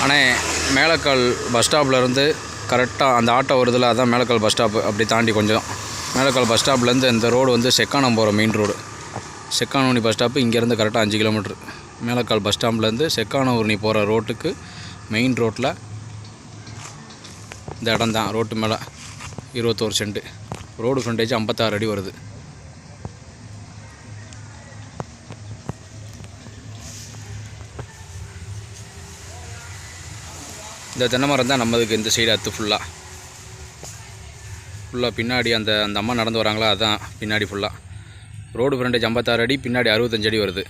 ஆனால் மேலக்கால் பஸ் ஸ்டாப்லேருந்து கரெக்டாக அந்த ஆட்டோ வருதில்ல, அதான் மேலக்கால் பஸ் ஸ்டாப்பு. அப்படி தாண்டி கொஞ்சம் மேலக்கால் பஸ் ஸ்டாப்லேருந்து இந்த ரோடு வந்து செக்கானம் போகிற main road. Chekkanurani bus stop இங்கேருந்து கரெக்டாக 5 கிலோமீட்ரு. மேலக்கால் பஸ் ஸ்டாப்லேருந்து செக்கானூர்னி போகிற ரோட்டுக்கு மெயின் ரோட்டில் இந்த இடம் தான். ரோட்டு மேலே 21 சென்ட்டு. ரோடு ஃப்ரண்டேஜ் 56 அடி வருது. இந்த தென்னை மரம் தான் நம்மதுக்கு இந்த சைடு அத்து ஃபுல்லாக பின்னாடி அந்த அம்மா நடந்து வராங்களா, அதுதான் பின்னாடி ஃபுல்லாக. ரோடு ஃப்ரண்டேஜ் 56 அடி, பின்னாடி 65 அடி வருது.